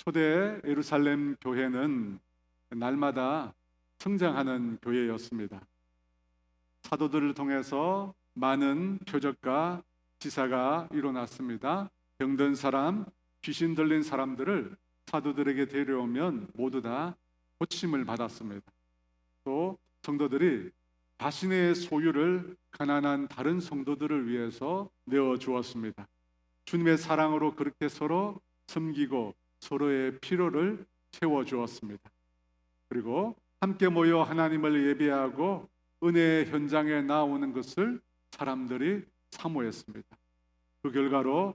초대 예루살렘 교회는 날마다 성장하는 교회였습니다. 사도들을 통해서 많은 표적과 기사가 일어났습니다. 병든 사람, 귀신 들린 사람들을 사도들에게 데려오면 모두 다 고침을 받았습니다. 또 성도들이 자신의 소유를 가난한 다른 성도들을 위해서 내어 주었습니다. 주님의 사랑으로 그렇게 서로 섬기고 서로의 필요를 채워 주었습니다. 그리고 함께 모여 하나님을 예배하고 은혜의 현장에 나오는 것을 사람들이 사모했습니다. 그 결과로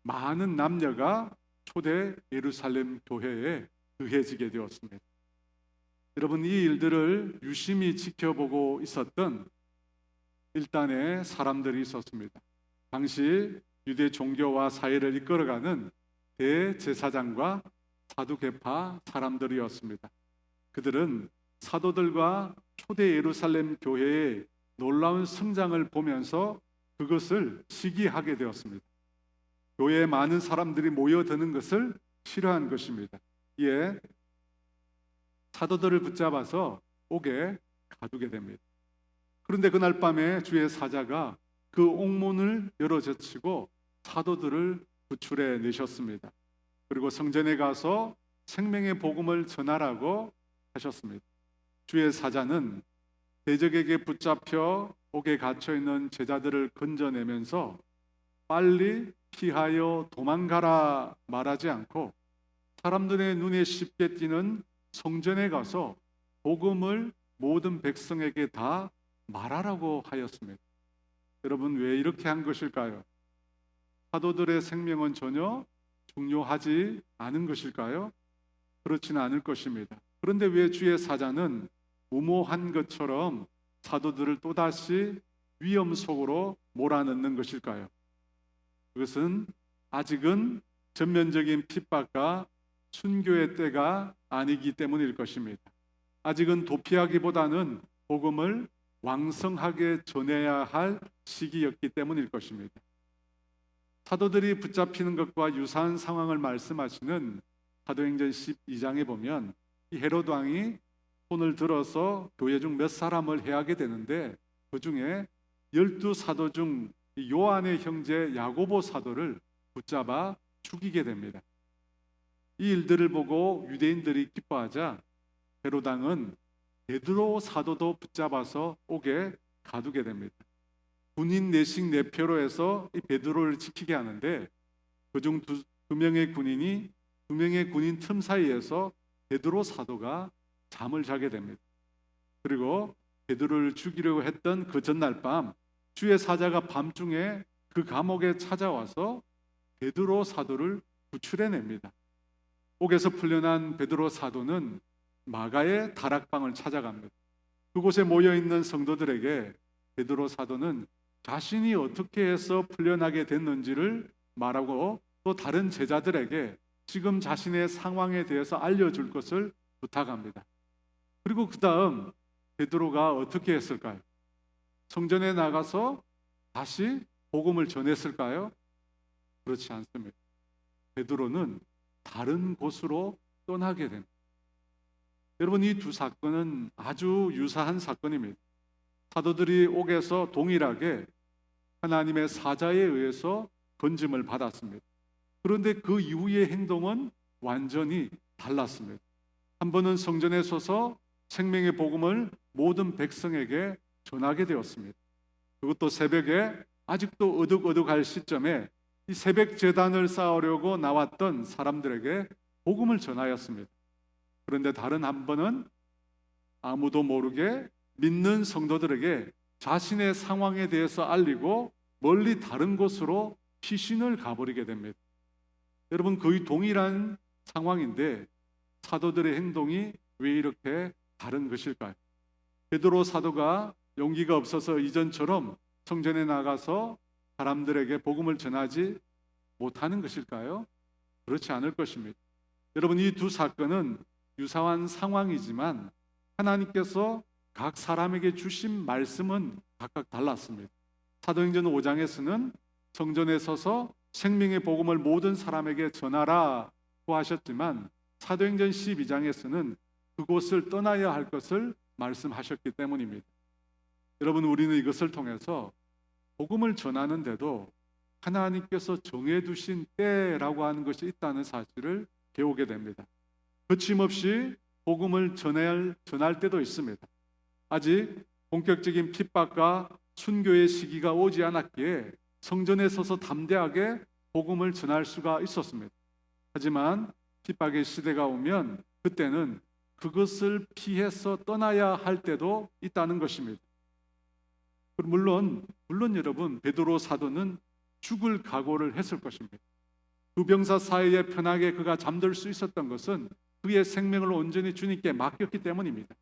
많은 남녀가 초대 예루살렘 교회에 더해지게 되었습니다. 여러분, 이 일들을 유심히 지켜보고 있었던 일단의 사람들이 있었습니다. 당시 유대 종교와 사회를 이끌어가는 대제사장과 사두개파 사람들이었습니다. 그들은 사도들과 초대 예루살렘 교회의 놀라운 성장을 보면서 그것을 시기하게 되었습니다. 교회에 많은 사람들이 모여드는 것을 싫어한 것입니다. 이에 사도들을 붙잡아서 옥에 가두게 됩니다. 그런데 그날 밤에 주의 사자가 그 옥문을 열어젖히고 사도들을 구출해 내셨습니다. 그리고 성전에 가서 생명의 복음을 전하라고 하셨습니다. 주의 사자는 대적에게 붙잡혀 옥에 갇혀있는 제자들을 건져내면서 빨리 피하여 도망가라 말하지 않고 사람들의 눈에 쉽게 띄는 성전에 가서 복음을 모든 백성에게 다 말하라고 하였습니다. 여러분, 왜 이렇게 한 것일까요? 사도들의 생명은 전혀 중요하지 않은 것일까요? 그렇지는 않을 것입니다. 그런데 왜 주의 사자는 무모한 것처럼 사도들을 또다시 위험 속으로 몰아넣는 것일까요? 그것은 아직은 전면적인 핍박과 순교의 때가 아니기 때문일 것입니다. 아직은 도피하기보다는 복음을 왕성하게 전해야 할 시기였기 때문일 것입니다. 사도들이 붙잡히는 것과 유사한 상황을 말씀하시는 사도행전 12장에 보면 이 헤롯 왕이 손을 들어서 교회 중 몇 사람을 해하게 되는데 그 중에 12사도 중 요한의 형제 야고보 사도를 붙잡아 죽이게 됩니다. 이 일들을 보고 유대인들이 기뻐하자 헤롯 왕은 베드로 사도도 붙잡아서 옥에 가두게 됩니다. 군인 내식 내표로 해서 이 베드로를 지키게 하는데 그중 두 명의 군인이 두 명의 군인 틈 사이에서 베드로 사도가 잠을 자게 됩니다. 그리고 베드로를 죽이려고 했던 그 전날 밤 주의 사자가 밤중에 그 감옥에 찾아와서 베드로 사도를 구출해냅니다. 옥에서 풀려난 베드로 사도는 마가의 다락방을 찾아갑니다. 그곳에 모여있는 성도들에게 베드로 사도는 자신이 어떻게 해서 풀려나게 됐는지를 말하고 또 다른 제자들에게 지금 자신의 상황에 대해서 알려줄 것을 부탁합니다. 그리고 그 다음 베드로가 어떻게 했을까요? 성전에 나가서 다시 복음을 전했을까요? 그렇지 않습니다. 베드로는 다른 곳으로 떠나게 됩니다. 여러분, 이 두 사건은 아주 유사한 사건입니다. 사도들이 옥에서 동일하게 하나님의 사자에 의해서 건짐을 받았습니다. 그런데 그 이후의 행동은 완전히 달랐습니다. 한 번은 성전에 서서 생명의 복음을 모든 백성에게 전하게 되었습니다. 그것도 새벽에 아직도 어둑어둑할 시점에 이 새벽 제단을 쌓으려고 나왔던 사람들에게 복음을 전하였습니다. 그런데 다른 한 번은 아무도 모르게 믿는 성도들에게 자신의 상황에 대해서 알리고 멀리 다른 곳으로 피신을 가버리게 됩니다. 여러분, 거의 동일한 상황인데 사도들의 행동이 왜 이렇게 다른 것일까요? 베드로 사도가 용기가 없어서 이전처럼 성전에 나가서 사람들에게 복음을 전하지 못하는 것일까요? 그렇지 않을 것입니다. 여러분, 이 두 사건은 유사한 상황이지만 하나님께서 각 사람에게 주신 말씀은 각각 달랐습니다. 사도행전 5장에서는 성전에 서서 생명의 복음을 모든 사람에게 전하라 구하셨지만 사도행전 12장에서는 그곳을 떠나야 할 것을 말씀하셨기 때문입니다. 여러분, 우리는 이것을 통해서 복음을 전하는데도 하나님께서 정해두신 때라고 하는 것이 있다는 사실을 배우게 됩니다. 거침없이 복음을 전할 때도 있습니다. 아직 본격적인 핍박과 순교의 시기가 오지 않았기에 성전에 서서 담대하게 복음을 전할 수가 있었습니다. 하지만 핍박의 시대가 오면 그때는 그것을 피해서 떠나야 할 때도 있다는 것입니다. 물론 여러분, 베드로 사도는 죽을 각오를 했을 것입니다. 두 병사 사이에 편하게 그가 잠들 수 있었던 것은 그의 생명을 온전히 주님께 맡겼기 때문입니다.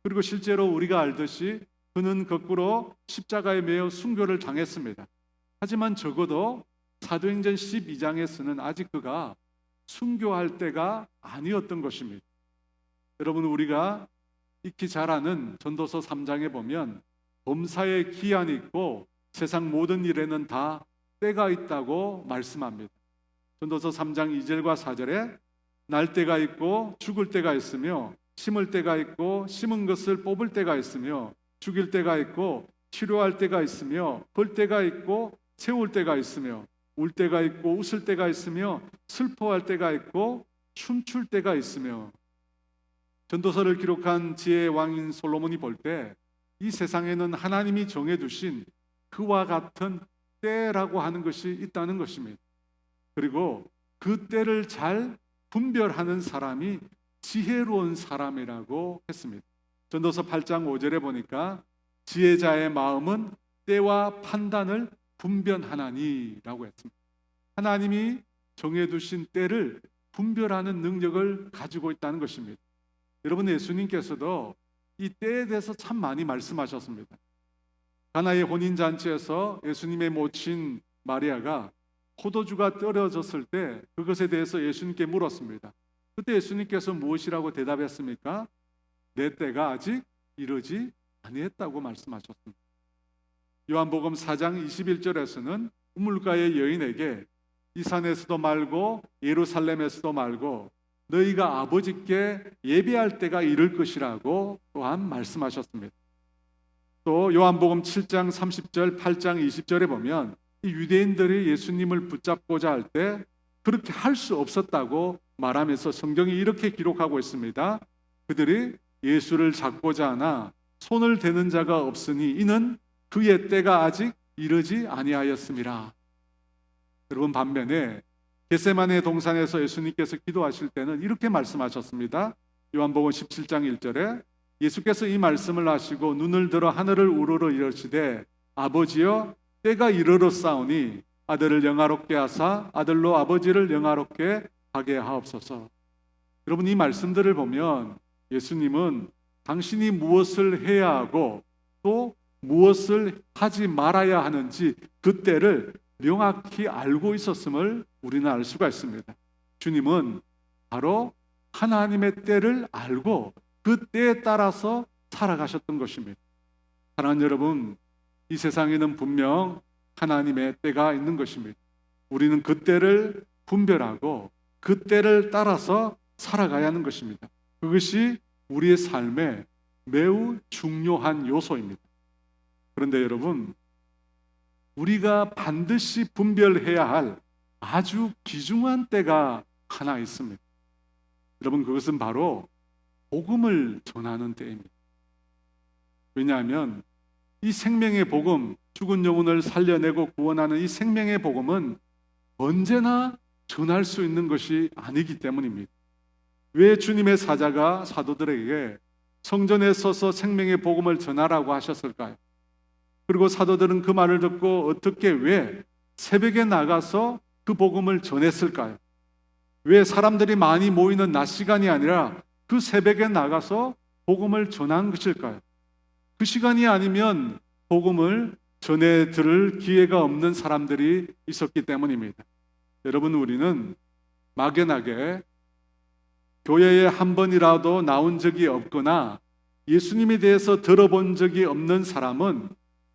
그리고 실제로 우리가 알듯이 그는 거꾸로 십자가에 매여 순교를 당했습니다. 하지만 적어도 사도행전 12장에서는 아직 그가 순교할 때가 아니었던 것입니다. 여러분, 우리가 익히 잘 아는 전도서 3장에 보면 범사에 기한이 있고 세상 모든 일에는 다 때가 있다고 말씀합니다. 전도서 3장 2절과 4절에 날 때가 있고 죽을 때가 있으며 심을 때가 있고 심은 것을 뽑을 때가 있으며 죽일 때가 있고 치료할 때가 있으며 벌 때가 있고 세울 때가 있으며 울 때가 있고 웃을 때가 있으며 슬퍼할 때가 있고 춤출 때가 있으며. 전도서를 기록한 지혜의 왕인 솔로몬이 볼 때 이 세상에는 하나님이 정해두신 그와 같은 때라고 하는 것이 있다는 것입니다. 그리고 그 때를 잘 분별하는 사람이 지혜로운 사람이라고 했습니다. 전도서 8장 5절에 보니까 지혜자의 마음은 때와 판단을 분별하나니라고 했습니다. 하나님이 정해두신 때를 분별하는 능력을 가지고 있다는 것입니다. 여러분, 예수님께서도 이 때에 대해서 참 많이 말씀하셨습니다. 가나의 혼인잔치에서 예수님의 모친 마리아가 포도주가 떨어졌을 때 그것에 대해서 예수님께 물었습니다. 그때 예수님께서 무엇이라고 대답했습니까? 내 때가 아직 이르지 아니했다고 말씀하셨습니다. 요한복음 4장 21절에서는 우물가의 여인에게 이 산에서도 말고 예루살렘에서도 말고 너희가 아버지께 예배할 때가 이를 것이라고 또한 말씀하셨습니다. 또 요한복음 7장 30절 8장 20절에 보면 이 유대인들이 예수님을 붙잡고자 할 때 그렇게 할 수 없었다고 말하면서 성경이 이렇게 기록하고 있습니다. 그들이 예수를 잡고자 하나 손을 대는 자가 없으니 이는 그의 때가 아직 이르지 아니하였음이라. 여러분, 반면에 겟세마네 동산에서 예수님께서 기도하실 때는 이렇게 말씀하셨습니다. 요한복음 17장 1절에 예수께서 이 말씀을 하시고 눈을 들어 하늘을 우러러 이르시되 아버지여 때가 이르렀사오니 아들을 영화롭게 하사 아들로 아버지를 영화롭게 하게 하옵소서. 여러분, 이 말씀들을 보면 예수님은 당신이 무엇을 해야 하고 또 무엇을 하지 말아야 하는지 그 때를 명확히 알고 있었음을 우리는 알 수가 있습니다. 주님은 바로 하나님의 때를 알고 그 때에 따라서 살아가셨던 것입니다. 사랑하는 여러분, 이 세상에는 분명 하나님의 때가 있는 것입니다. 우리는 그 때를 분별하고 그 때를 따라서 살아가야 하는 것입니다. 그것이 우리의 삶에 매우 중요한 요소입니다. 그런데 여러분, 우리가 반드시 분별해야 할 아주 귀중한 때가 하나 있습니다. 여러분, 그것은 바로 복음을 전하는 때입니다. 왜냐하면 이 생명의 복음, 죽은 영혼을 살려내고 구원하는 이 생명의 복음은 언제나 전할 수 있는 것이 아니기 때문입니다. 왜 주님의 사자가 사도들에게 성전에 서서 생명의 복음을 전하라고 하셨을까요? 그리고 사도들은 그 말을 듣고 어떻게 왜 새벽에 나가서 그 복음을 전했을까요? 왜 사람들이 많이 모이는 낮 시간이 아니라 그 새벽에 나가서 복음을 전한 것일까요? 그 시간이 아니면 복음을 전해 들을 기회가 없는 사람들이 있었기 때문입니다. 여러분, 우리는 막연하게 교회에 한 번이라도 나온 적이 없거나 예수님에 대해서 들어본 적이 없는 사람은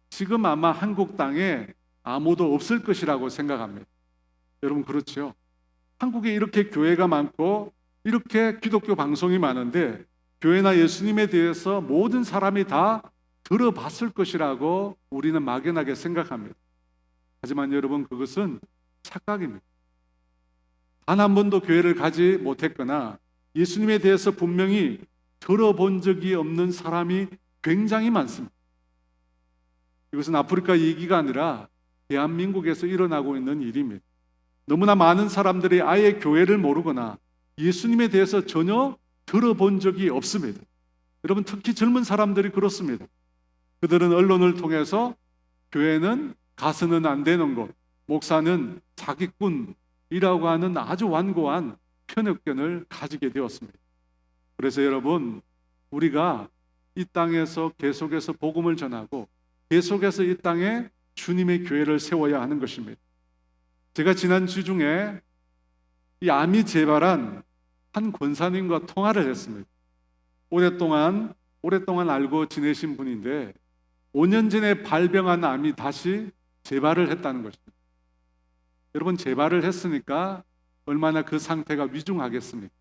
지금 아마 한국 땅에 아무도 없을 것이라고 생각합니다. 여러분, 그렇죠? 한국에 이렇게 교회가 많고 이렇게 기독교 방송이 많은데 교회나 예수님에 대해서 모든 사람이 다 들어봤을 것이라고 우리는 막연하게 생각합니다. 하지만 여러분, 그것은 착각입니다. 단 한 번도 교회를 가지 못했거나 예수님에 대해서 분명히 들어본 적이 없는 사람이 굉장히 많습니다. 이것은 아프리카 얘기가 아니라 대한민국에서 일어나고 있는 일입니다. 너무나 많은 사람들이 아예 교회를 모르거나 예수님에 대해서 전혀 들어본 적이 없습니다. 여러분, 특히 젊은 사람들이 그렇습니다. 그들은 언론을 통해서 교회는 가서는 안 되는 곳, 목사는 사기꾼이라고 하는 아주 완고한 편견을 가지게 되었습니다. 그래서 여러분, 우리가 이 땅에서 계속해서 복음을 전하고 계속해서 이 땅에 주님의 교회를 세워야 하는 것입니다. 제가 지난 주 중에 이 암이 재발한 한 권사님과 통화를 했습니다. 오랫동안 알고 지내신 분인데 5년 전에 발병한 암이 다시 재발을 했다는 것입니다. 여러분, 재발을 했으니까 얼마나 그 상태가 위중하겠습니까?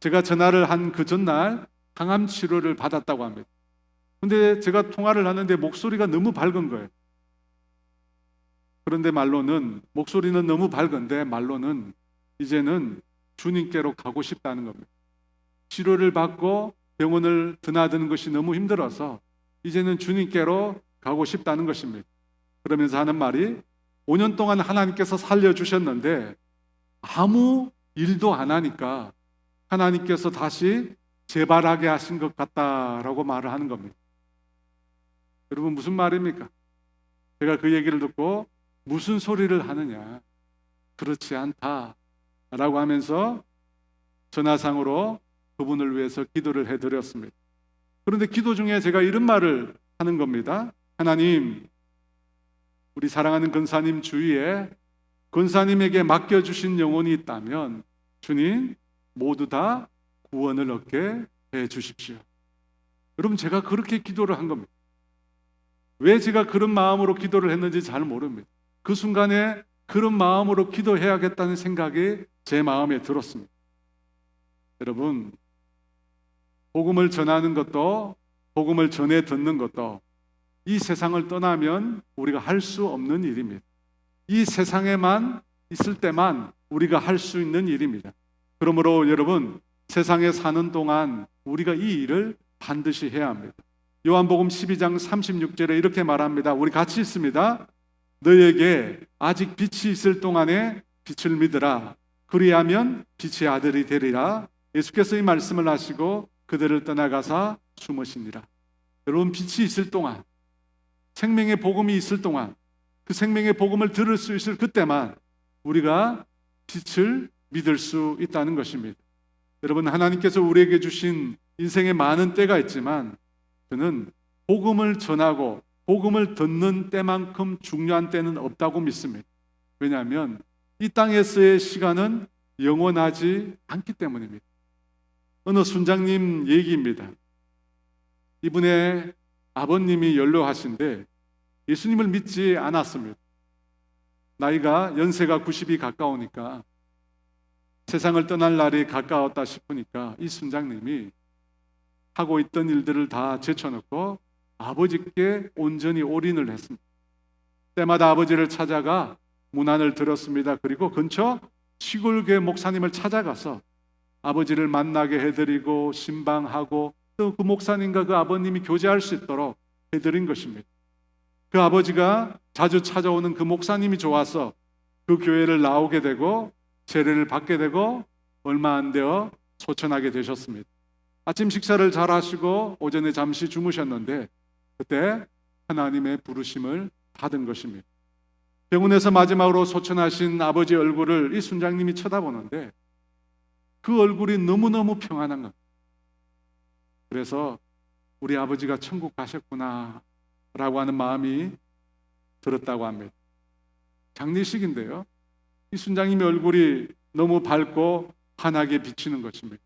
제가 전화를 한 그 전날 항암 치료를 받았다고 합니다. 근데 제가 통화를 하는데 목소리가 너무 밝은 거예요. 그런데 말로는, 목소리는 너무 밝은데 말로는 이제는 주님께로 가고 싶다는 겁니다. 치료를 받고 병원을 드나드는 것이 너무 힘들어서 이제는 주님께로 가고 싶다는 것입니다. 그러면서 하는 말이, 5년 동안 하나님께서 살려주셨는데 아무 일도 안 하니까 하나님께서 다시 재발하게 하신 것 같다라고 말을 하는 겁니다. 여러분, 무슨 말입니까? 제가 그 얘기를 듣고 무슨 소리를 하느냐, 그렇지 않다라고 하면서 전화상으로 그분을 위해서 기도를 해드렸습니다. 그런데 기도 중에 제가 이런 말을 하는 겁니다. 하나님, 우리 사랑하는 권사님 주위에 권사님에게 맡겨주신 영혼이 있다면 주님, 모두 다 구원을 얻게 해 주십시오. 여러분, 제가 그렇게 기도를 한 겁니다. 왜 제가 그런 마음으로 기도를 했는지 잘 모릅니다. 그 순간에 그런 마음으로 기도해야겠다는 생각이 제 마음에 들었습니다. 여러분, 복음을 전하는 것도, 복음을 전해 듣는 것도 이 세상을 떠나면 우리가 할 수 없는 일입니다. 이 세상에만 있을 때만 우리가 할 수 있는 일입니다. 그러므로 여러분, 세상에 사는 동안 우리가 이 일을 반드시 해야 합니다. 요한복음 12장 36절에 이렇게 말합니다. 우리 같이 읽습니다. 너에게 아직 빛이 있을 동안에 빛을 믿으라. 그리하면 빛의 아들이 되리라. 예수께서 이 말씀을 하시고 그들을 떠나가사 숨으시니라. 여러분, 빛이 있을 동안, 생명의 복음이 있을 동안, 그 생명의 복음을 들을 수 있을 그때만 우리가 빛을 믿을 수 있다는 것입니다. 여러분, 하나님께서 우리에게 주신 인생에 많은 때가 있지만 저는 복음을 전하고 복음을 듣는 때만큼 중요한 때는 없다고 믿습니다. 왜냐하면 이 땅에서의 시간은 영원하지 않기 때문입니다. 어느 순장님 얘기입니다. 이분의 아버님이 연로하신데 예수님을 믿지 않았습니다. 나이가 연세가 90이 가까우니까, 세상을 떠날 날이 가까웠다 싶으니까 이 순장님이 하고 있던 일들을 다 제쳐놓고 아버지께 온전히 올인을 했습니다. 때마다 아버지를 찾아가 문안을 들었습니다. 그리고 근처 시골교회 목사님을 찾아가서 아버지를 만나게 해드리고 신방하고 또 그 목사님과 그 아버님이 교제할 수 있도록 해드린 것입니다. 그 아버지가 자주 찾아오는 그 목사님이 좋아서 그 교회를 나오게 되고 세례를 받게 되고 얼마 안 되어 소천하게 되셨습니다. 아침 식사를 잘 하시고 오전에 잠시 주무셨는데 그때 하나님의 부르심을 받은 것입니다. 병원에서 마지막으로 소천하신 아버지 얼굴을 이 순장님이 쳐다보는데 그 얼굴이 너무너무 평안한 겁니다. 그래서 우리 아버지가 천국 가셨구나 라고 하는 마음이 들었다고 합니다. 장례식인데요, 이 순장님의 얼굴이 너무 밝고 환하게 비치는 것입니다.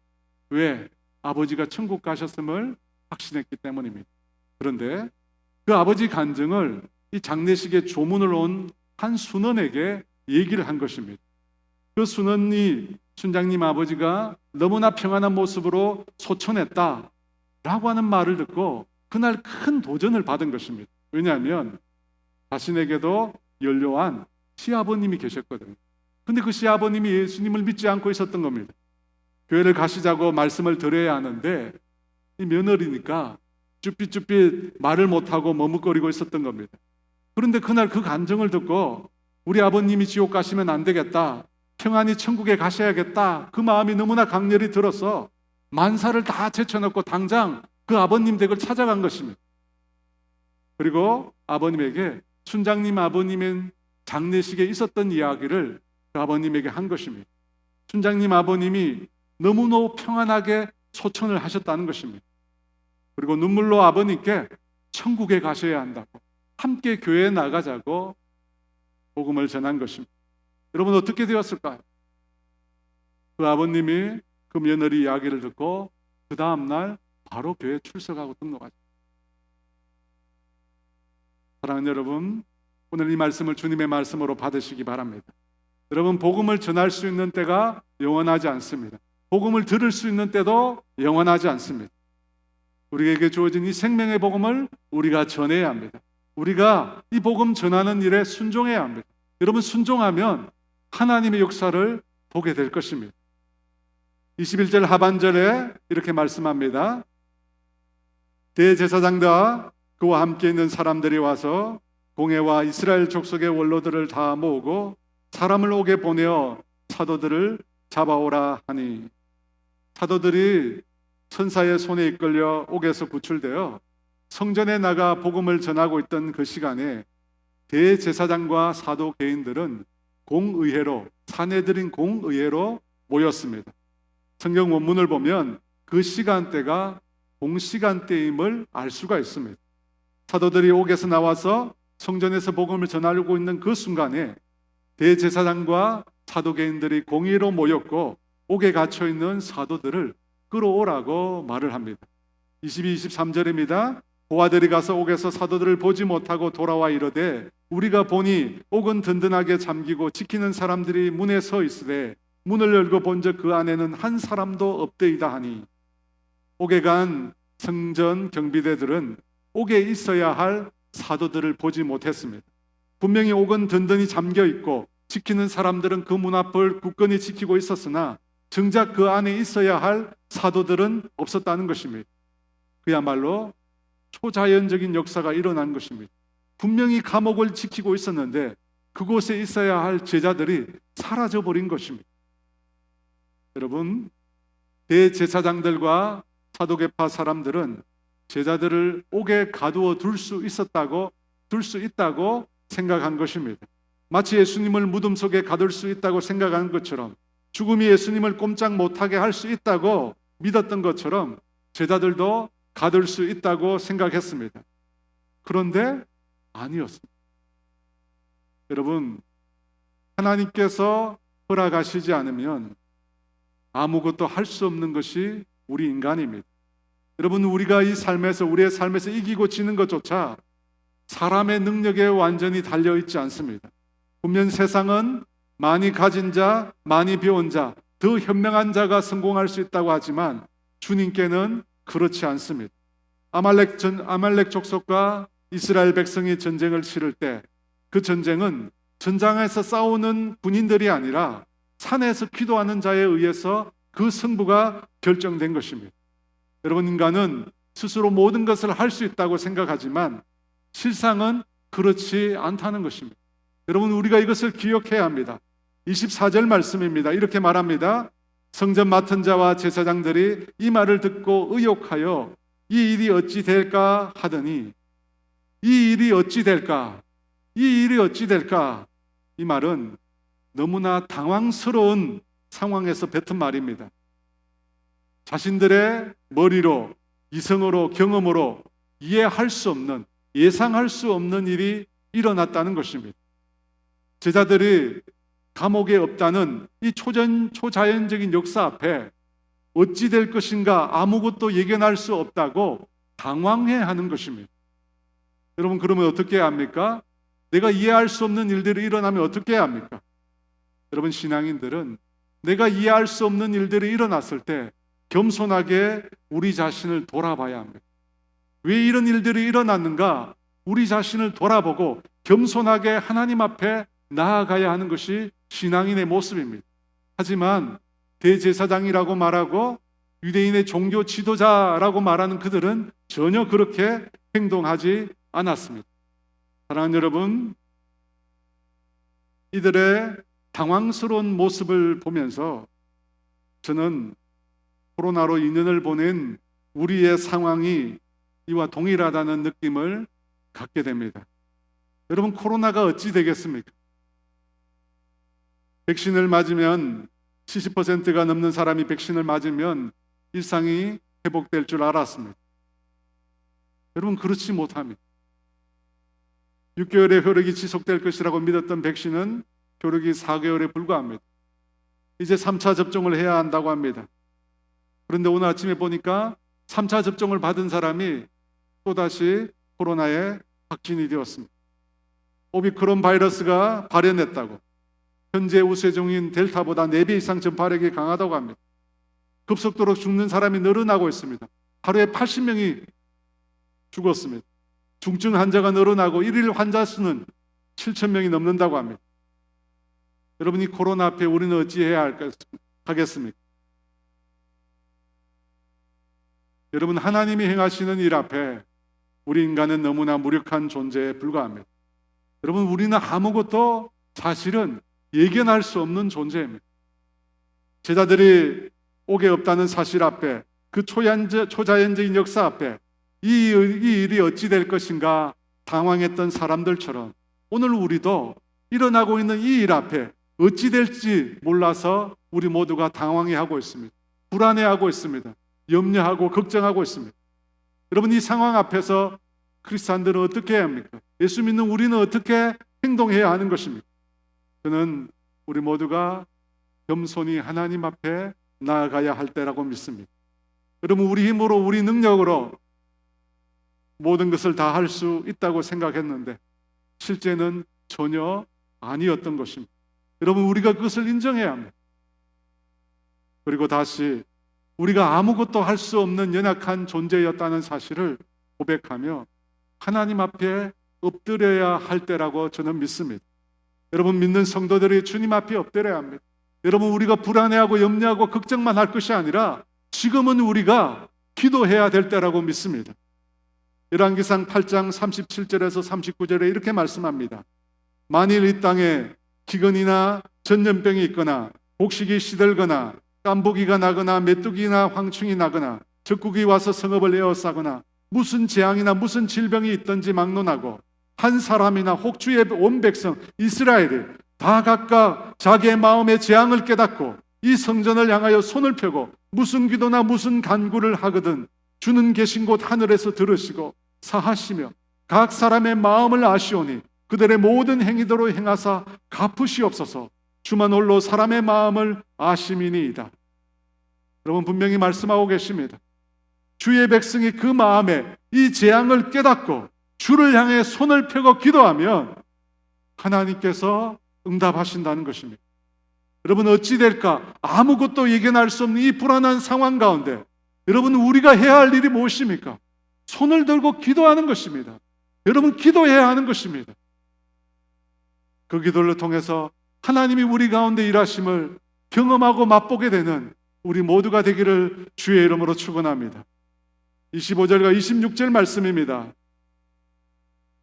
왜? 아버지가 천국 가셨음을 확신했기 때문입니다. 그런데 그 아버지 간증을 이 장례식에 조문을 온 한 순원에게 얘기를 한 것입니다. 그 순장님 아버지가 너무나 평안한 모습으로 소천했다 라고 하는 말을 듣고 그날 큰 도전을 받은 것입니다. 왜냐하면 자신에게도 연로한 시아버님이 계셨거든요. 근데 그 시아버님이 예수님을 믿지 않고 있었던 겁니다. 교회를 가시자고 말씀을 드려야 하는데 이 며느리니까 쭈삣쭈삣 말을 못하고 머뭇거리고 있었던 겁니다. 그런데 그날 그 간증을 듣고 우리 아버님이 지옥 가시면 안 되겠다, 평안히 천국에 가셔야겠다, 그 마음이 너무나 강렬히 들어서 만사를 다 제쳐놓고 당장 그 아버님 댁을 찾아간 것입니다. 그리고 아버님에게 춘장님 아버님의 장례식에 있었던 이야기를 그 아버님에게 한 것입니다. 춘장님 아버님이 너무너무 평안하게 소천을 하셨다는 것입니다. 그리고 눈물로 아버님께 천국에 가셔야 한다고, 함께 교회에 나가자고 복음을 전한 것입니다. 여러분, 어떻게 되었을까요? 그 아버님이 그 며느리 이야기를 듣고 그 다음날 바로 교회에 출석하고 등록하셨습니다. 사랑하는 여러분, 오늘 이 말씀을 주님의 말씀으로 받으시기 바랍니다. 여러분, 복음을 전할 수 있는 때가 영원하지 않습니다. 복음을 들을 수 있는 때도 영원하지 않습니다. 우리에게 주어진 이 생명의 복음을 우리가 전해야 합니다. 우리가 이 복음 전하는 일에 순종해야 합니다. 여러분, 순종하면 하나님의 역사를 보게 될 것입니다. 21절 하반절에 이렇게 말씀합니다. 대제사장과 그와 함께 있는 사람들이 와서 공회와 이스라엘 족속의 원로들을 다 모으고 사람을 옥에 보내어 사도들을 잡아오라 하니, 사도들이 천사의 손에 이끌려 옥에서 구출되어 성전에 나가 복음을 전하고 있던 그 시간에 대제사장과 사도 개인들은 공의회로, 사내들인 공의회로 모였습니다. 성경 원문을 보면 그 시간대가 공시간대임을 알 수가 있습니다. 사도들이 옥에서 나와서 성전에서 복음을 전하려고 있는 그 순간에 대제사장과 사도개인들이 공의로 모였고 옥에 갇혀 있는 사도들을 끌어오라고 말을 합니다. 22, 23절입니다. 고아들이 가서 옥에서 사도들을 보지 못하고 돌아와 이르되 우리가 보니 옥은 든든하게 잠기고 지키는 사람들이 문에 서 있으되 문을 열고 본즉 그 안에는 한 사람도 없되이다 하니, 옥에 간 성전 경비대들은 옥에 있어야 할 사도들을 보지 못했습니다. 분명히 옥은 든든히 잠겨 있고 지키는 사람들은 그 문 앞을 굳건히 지키고 있었으나 정작 그 안에 있어야 할 사도들은 없었다는 것입니다. 그야말로 초자연적인 역사가 일어난 것입니다. 분명히 감옥을 지키고 있었는데 그곳에 있어야 할 제자들이 사라져버린 것입니다. 여러분, 대제사장들과 사도계파 사람들은 제자들을 옥에 가두어 둘 수 있다고 생각한 것입니다. 마치 예수님을 무덤 속에 가둘 수 있다고 생각한 것처럼, 죽음이 예수님을 꼼짝 못하게 할 수 있다고 믿었던 것처럼 제자들도 가둘 수 있다고 생각했습니다. 그런데 아니었습니다. 여러분, 하나님께서 허락하시지 않으면 아무것도 할 수 없는 것이 우리 인간입니다. 여러분, 우리가 우리의 삶에서 이기고 지는 것조차 사람의 능력에 완전히 달려있지 않습니다. 분명 세상은 많이 가진 자, 많이 배운 자, 더 현명한 자가 성공할 수 있다고 하지만 주님께는 그렇지 않습니다. 아말렉 족속과 이스라엘 백성이 전쟁을 치를 때 그 전쟁은 전장에서 싸우는 군인들이 아니라 산에서 기도하는 자에 의해서 그 승부가 결정된 것입니다. 여러분, 인간은 스스로 모든 것을 할 수 있다고 생각하지만 실상은 그렇지 않다는 것입니다. 여러분, 우리가 이것을 기억해야 합니다. 24절 말씀입니다. 이렇게 말합니다. 성전 맡은 자와 제사장들이 이 말을 듣고 의혹하여 이 일이 어찌 될까 하더니, 이 일이 어찌 될까? 이 일이 어찌 될까? 이 말은 너무나 당황스러운 상황에서 뱉은 말입니다. 자신들의 머리로, 이성으로, 경험으로 이해할 수 없는, 예상할 수 없는 일이 일어났다는 것입니다. 제자들이 감옥에 없다는 이 초자연적인 역사 앞에 어찌 될 것인가 아무것도 예견할 수 없다고 당황해하는 것입니다. 여러분, 그러면 어떻게 해야 합니까? 내가 이해할 수 없는 일들이 일어나면 어떻게 해야 합니까? 여러분, 신앙인들은 내가 이해할 수 없는 일들이 일어났을 때 겸손하게 우리 자신을 돌아봐야 합니다. 왜 이런 일들이 일어났는가? 우리 자신을 돌아보고 겸손하게 하나님 앞에 나아가야 하는 것이 신앙인의 모습입니다. 하지만 대제사장이라고 말하고 유대인의 종교 지도자라고 말하는 그들은 전혀 그렇게 행동하지 않았습니다. 사랑하는 여러분, 이들의 당황스러운 모습을 보면서 저는 코로나로 2년을 보낸 우리의 상황이 이와 동일하다는 느낌을 갖게 됩니다. 여러분, 코로나가 어찌 되겠습니까? 백신을 맞으면 70%가 넘는 사람이 백신을 맞으면 일상이 회복될 줄 알았습니다. 여러분, 그렇지 못합니다. 6개월의 효력이 지속될 것이라고 믿었던 백신은 효력이 4개월에 불과합니다. 이제 3차 접종을 해야 한다고 합니다. 그런데 오늘 아침에 보니까 3차 접종을 받은 사람이 또다시 코로나에 확진이 되었습니다. 오미크론 바이러스가 발현했다고, 현재 우세종인 델타보다 4배 이상 전파력이 강하다고 합니다. 급속도로 죽는 사람이 늘어나고 있습니다. 하루에 80명이 죽었습니다. 중증 환자가 늘어나고 일일 환자 수는 7,000명이 넘는다고 합니다. 여러분, 이 코로나 앞에 우리는 어찌해야 하겠습니까? 여러분, 하나님이 행하시는 일 앞에 우리 인간은 너무나 무력한 존재에 불과합니다. 여러분, 우리는 아무것도 사실은 예견할 수 없는 존재입니다. 제자들이 옥에 없다는 사실 앞에, 그 초자연적인 역사 앞에 이 일이 어찌 될 것인가 당황했던 사람들처럼 오늘 우리도 일어나고 있는 이 일 앞에 어찌 될지 몰라서 우리 모두가 당황해하고 있습니다. 불안해하고 있습니다. 염려하고 걱정하고 있습니다. 여러분, 이 상황 앞에서 크리스찬들은 어떻게 해야 합니까? 예수 믿는 우리는 어떻게 행동해야 하는 것입니까? 저는 우리 모두가 겸손히 하나님 앞에 나아가야 할 때라고 믿습니다. 여러분, 우리 힘으로, 우리 능력으로 모든 것을 다 할 수 있다고 생각했는데 실제는 전혀 아니었던 것입니다. 여러분, 우리가 그것을 인정해야 합니다. 그리고 다시 우리가 아무것도 할 수 없는 연약한 존재였다는 사실을 고백하며 하나님 앞에 엎드려야 할 때라고 저는 믿습니다. 여러분, 믿는 성도들이 주님 앞에 엎드려야 합니다. 여러분, 우리가 불안해하고 염려하고 걱정만 할 것이 아니라 지금은 우리가 기도해야 될 때라고 믿습니다. 열왕기상 8장 37절에서 39절에 이렇게 말씀합니다. 만일 이 땅에 기근이나 전염병이 있거나 곡식이 시들거나 깐부기가 나거나 메뚜기나 황충이 나거나 적국이 와서 성읍을 에워싸거나 무슨 재앙이나 무슨 질병이 있든지 막론하고 한 사람이나 혹 주의 온 백성 이스라엘이 다 각각 자기의 마음의 재앙을 깨닫고 이 성전을 향하여 손을 펴고 무슨 기도나 무슨 간구를 하거든 주는 계신 곳 하늘에서 들으시고 사하시며 각 사람의 마음을 아시오니 그들의 모든 행위대로 행하사 갚으시옵소서. 주만 홀로 사람의 마음을 아심이니이다. 여러분, 분명히 말씀하고 계십니다. 주의 백성이 그 마음에 이 재앙을 깨닫고 주를 향해 손을 펴고 기도하면 하나님께서 응답하신다는 것입니다. 여러분, 어찌 될까? 아무것도 예견할 수 없는 이 불안한 상황 가운데 여러분, 우리가 해야 할 일이 무엇입니까? 손을 들고 기도하는 것입니다. 여러분, 기도해야 하는 것입니다. 그 기도를 통해서 하나님이 우리 가운데 일하심을 경험하고 맛보게 되는 우리 모두가 되기를 주의 이름으로 축원합니다. 25절과 26절 말씀입니다.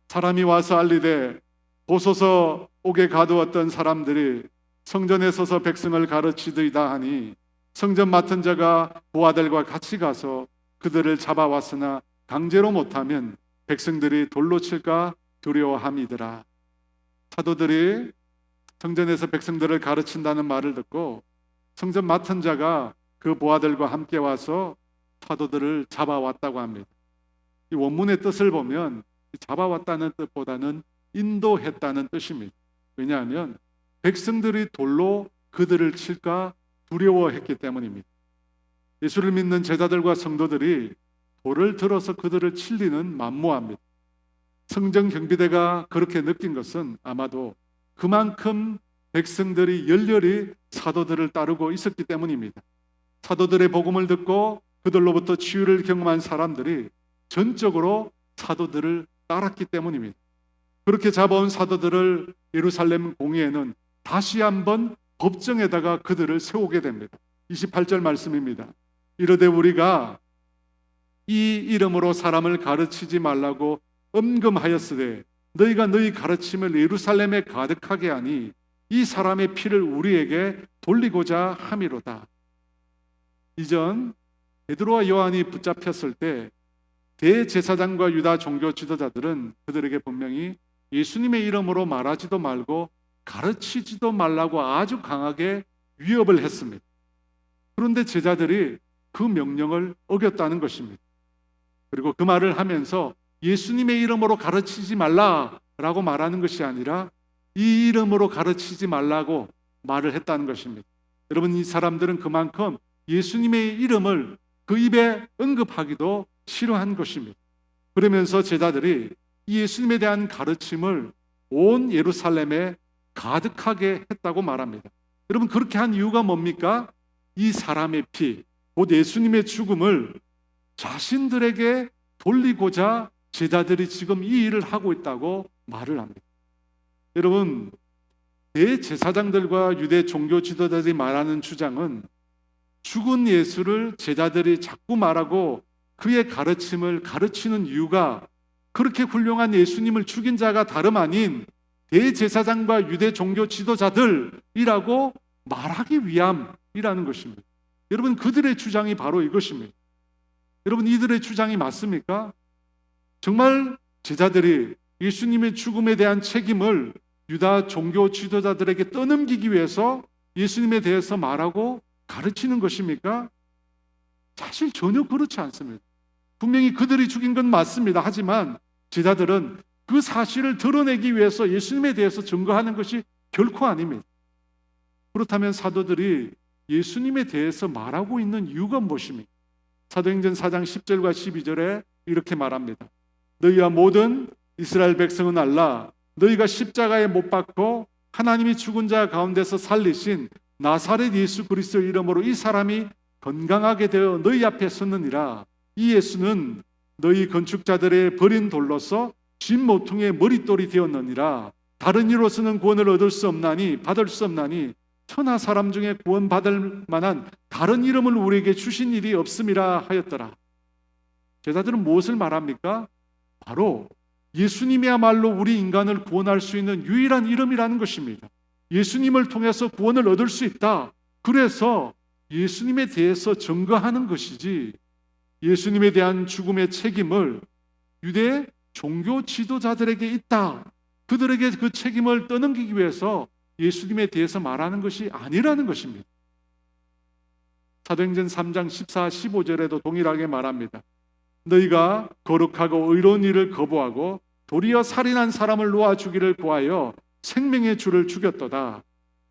사람이 와서 알리되 보소서 옥에 가두었던 사람들이 성전에 서서 백성을 가르치더이다 하니 성전 맡은 자가 부하들과 같이 가서 그들을 잡아왔으나 강제로 못하면 백성들이 돌로 칠까 두려워함이더라. 사도들이 성전에서 백성들을 가르친다는 말을 듣고 성전 맡은 자가 그 부하들과 함께 와서 사도들을 잡아왔다고 합니다. 이 원문의 뜻을 보면 잡아왔다는 뜻보다는 인도했다는 뜻입니다. 왜냐하면 백성들이 돌로 그들을 칠까 두려워했기 때문입니다. 예수를 믿는 제자들과 성도들이 돌을 들어서 그들을 칠리는 만무합니다. 성전 경비대가 그렇게 느낀 것은 아마도 그만큼 백성들이 열렬히 사도들을 따르고 있었기 때문입니다. 사도들의 복음을 듣고 그들로부터 치유를 경험한 사람들이 전적으로 사도들을 따랐기 때문입니다. 그렇게 잡아온 사도들을 예루살렘 공의회는 다시 한번 법정에다가 그들을 세우게 됩니다. 28절 말씀입니다. 이르되 우리가 이 이름으로 사람을 가르치지 말라고 엄금하였으되 너희가 너희 가르침을 예루살렘에 가득하게 하니 이 사람의 피를 우리에게 돌리고자 함이로다. 이전 베드로와 요한이 붙잡혔을 때 대제사장과 유다 종교 지도자들은 그들에게 분명히 예수님의 이름으로 말하지도 말고 가르치지도 말라고 아주 강하게 위협을 했습니다. 그런데 제자들이 그 명령을 어겼다는 것입니다. 그리고 그 말을 하면서 예수님의 이름으로 가르치지 말라라고 말하는 것이 아니라 이 이름으로 가르치지 말라고 말을 했다는 것입니다. 여러분, 이 사람들은 그만큼 예수님의 이름을 그 입에 언급하기도 싫어한 것입니다. 그러면서 제자들이 이 예수님에 대한 가르침을 온 예루살렘에 가득하게 했다고 말합니다. 여러분, 그렇게 한 이유가 뭡니까? 이 사람의 피, 곧 예수님의 죽음을 자신들에게 돌리고자 제자들이 지금 이 일을 하고 있다고 말을 합니다. 여러분, 대제사장들과 유대 종교 지도자들이 말하는 주장은 죽은 예수를 제자들이 자꾸 말하고 그의 가르침을 가르치는 이유가 그렇게 훌륭한 예수님을 죽인 자가 다름 아닌 대제사장과 유대 종교 지도자들이라고 말하기 위함이라는 것입니다. 여러분, 그들의 주장이 바로 이것입니다. 여러분, 이들의 주장이 맞습니까? 정말 제자들이 예수님의 죽음에 대한 책임을 유다 종교 지도자들에게 떠넘기기 위해서 예수님에 대해서 말하고 가르치는 것입니까? 사실 전혀 그렇지 않습니다. 분명히 그들이 죽인 건 맞습니다. 하지만 제자들은 그 사실을 드러내기 위해서 예수님에 대해서 증거하는 것이 결코 아닙니다. 그렇다면 사도들이 예수님에 대해서 말하고 있는 이유가 무엇입니까? 사도행전 4장 10절과 12절에 이렇게 말합니다. 너희와 모든 이스라엘 백성은 알라. 너희가 십자가에 못 박고 하나님이 죽은 자 가운데서 살리신 나사렛 예수 그리스도의 이름으로 이 사람이 건강하게 되어 너희 앞에 섰느니라. 이 예수는 너희 건축자들의 버린 돌로서 진 모퉁이의 머릿돌이 되었느니라. 다른 이로서는 구원을 얻을 수 없나니 받을 수 없나니 천하 사람 중에 구원받을 만한 다른 이름을 우리에게 주신 일이 없음이라 하였더라. 제자들은 무엇을 말합니까? 바로 예수님이야말로 우리 인간을 구원할 수 있는 유일한 이름이라는 것입니다. 예수님을 통해서 구원을 얻을 수 있다. 그래서 예수님에 대해서 증거하는 것이지, 예수님에 대한 죽음의 책임을 유대 종교 지도자들에게 있다, 그들에게 그 책임을 떠넘기기 위해서 예수님에 대해서 말하는 것이 아니라는 것입니다. 사도행전 3장 14, 15절에도 동일하게 말합니다. 너희가 거룩하고 의로운 일을 거부하고 도리어 살인한 사람을 놓아 주기를 구하여 생명의 주를 죽였도다.